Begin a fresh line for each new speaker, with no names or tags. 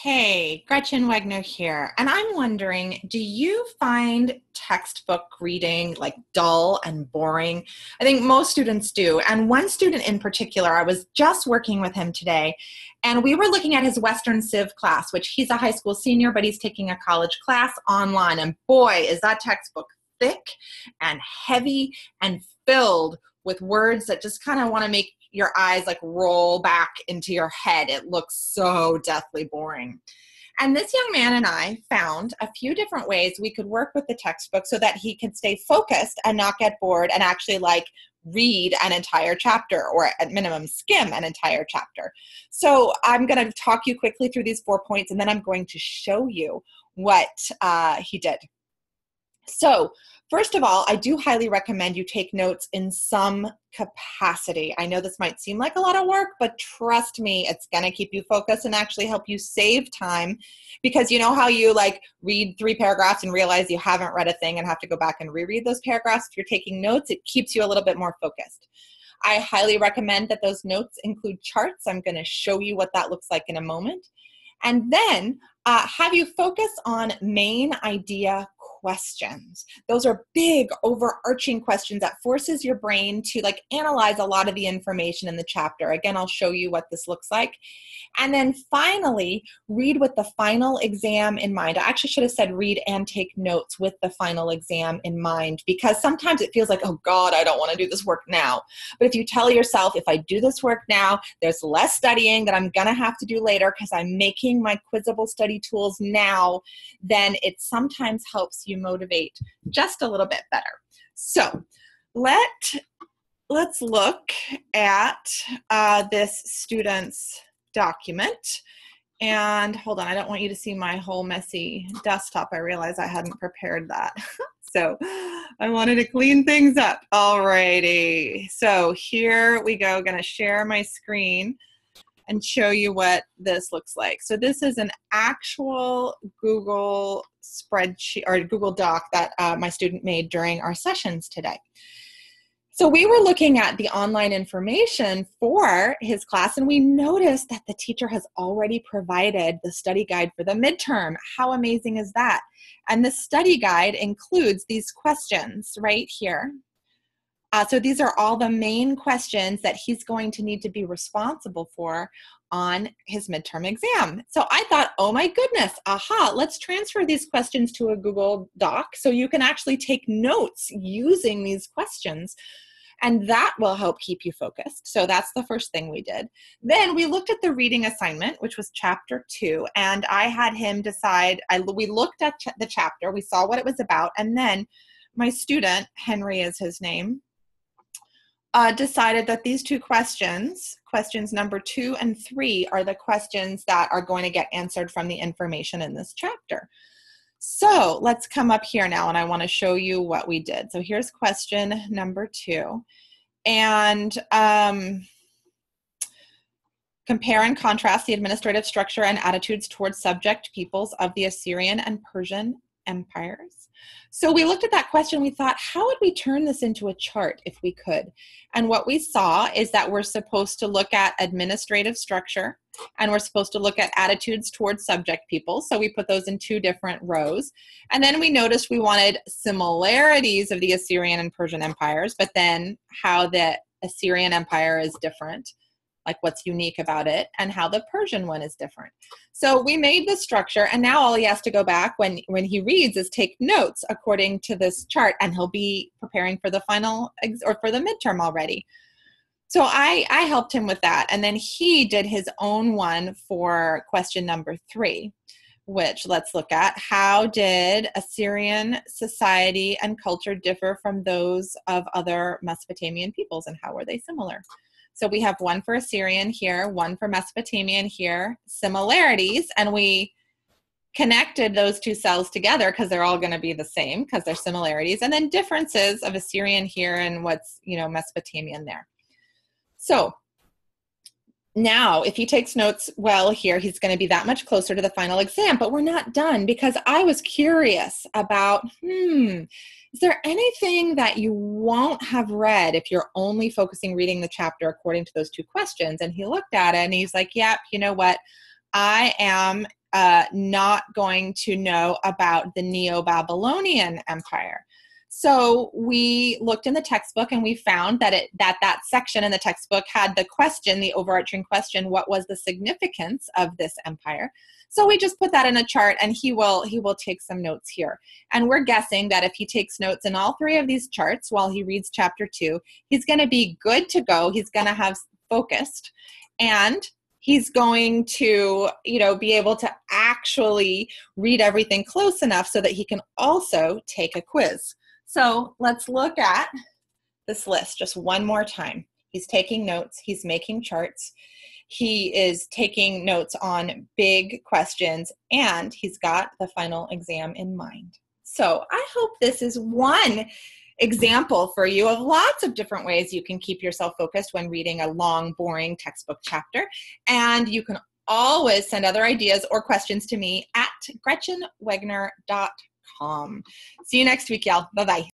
Hey, Gretchen Wegner here, and I'm wondering, do you find textbook reading like dull and boring? I think most students do, and one student in particular, I was just working with him today, and we were looking at his Western Civ class, which he's a high school senior, but he's taking a college class online, and boy, is that textbook thick and heavy and filled with words that just kind of want to make your eyes like roll back into your head. It looks so deathly boring. And this young man and I found a few different ways we could work with the textbook so that he could stay focused and not get bored and actually read an entire chapter, or at minimum skim an entire chapter. So I'm going to talk you quickly through these 4 points, and then I'm going to show you what he did. So first of all, I do highly recommend you take notes in some capacity. I know this might seem like a lot of work, but trust me, it's going to keep you focused and actually help you save time, because you know how you read 3 paragraphs and realize you haven't read a thing and have to go back and reread those paragraphs. If you're taking notes, it keeps you a little bit more focused. I highly recommend that those notes include charts. I'm going to show you what that looks like in a moment. And then have you focus on main idea questions. Those are big overarching questions that forces your brain to analyze a lot of the information in the chapter. Again, I'll show you what this looks like. And then finally, read with the final exam in mind. I actually should have said read and take notes with the final exam in mind, because sometimes it feels like, oh God, I don't want to do this work now. But if you tell yourself, if I do this work now, there's less studying that I'm going to have to do later because I'm making my quizzable study tools now, then it sometimes helps you motivate just a little bit better. So let's look at this student's document. And hold on, I don't want you to see my whole messy desktop. I realized I hadn't prepared that. So I wanted to clean things up. Alrighty, so here we go. Going to share my screen and show you what this looks like. So this is an actual Google spreadsheet or Google Doc that my student made during our sessions today. So we were looking at the online information for his class, and we noticed that the teacher has already provided the study guide for the midterm. How amazing is that? And the study guide includes these questions right here. So these are all the main questions that he's going to need to be responsible for on his midterm exam. So I thought, oh my goodness, aha, let's transfer these questions to a Google Doc so you can actually take notes using these questions. And that will help keep you focused. So that's the first thing we did. Then we looked at the reading assignment, which was chapter 2. And I had him decide, we looked at the chapter, we saw what it was about. And then my student, Henry is his name, decided that these 2 questions number 2 and 3, are the questions that are going to get answered from the information in this chapter. So let's come up here now, and I want to show you what we did. So here's question number 2. And compare and contrast the administrative structure and attitudes towards subject peoples of the Assyrian and Persian empires. So we looked at that question. We thought, how would we turn this into a chart if we could? And what we saw is that we're supposed to look at administrative structure, and we're supposed to look at attitudes towards subject people. So we put those in 2 different rows. And then we noticed we wanted similarities of the Assyrian and Persian empires, but then how the Assyrian empire is different, like what's unique about it, and how the Persian one is different. So we made this structure, and now all he has to go back when he reads is take notes according to this chart, and he'll be preparing for the final or for the midterm already. So I helped him with that, and then he did his own one for question number 3, which let's look at. How did Assyrian society and culture differ from those of other Mesopotamian peoples, and how were they similar? So we have one for Assyrian here, one for Mesopotamian here, similarities, and we connected those 2 cells together because they're all going to be the same because they're similarities, and then differences of Assyrian here and what's, Mesopotamian there. So now if he takes notes well here, he's going to be that much closer to the final exam, but we're not done, because I was curious about, is there anything that you won't have read if you're only focusing reading the chapter according to those 2 questions? And he looked at it and he's like, yep, you know what? I am not going to know about the Neo-Babylonian Empire. So we looked in the textbook and we found that that section in the textbook had the question, the overarching question, what was the significance of this empire? So we just put that in a chart, and he will take some notes here. And we're guessing that if he takes notes in all three of these charts while he reads chapter 2, he's going to be good to go. He's going to have focused, and he's going to, be able to actually read everything close enough so that he can also take a quiz. So let's look at this list just one more time. He's taking notes. He's making charts. He is taking notes on big questions, and he's got the final exam in mind. So I hope this is one example for you of lots of different ways you can keep yourself focused when reading a long, boring textbook chapter. And you can always send other ideas or questions to me at gretchenwegner.com. See you next week, y'all. Bye-bye.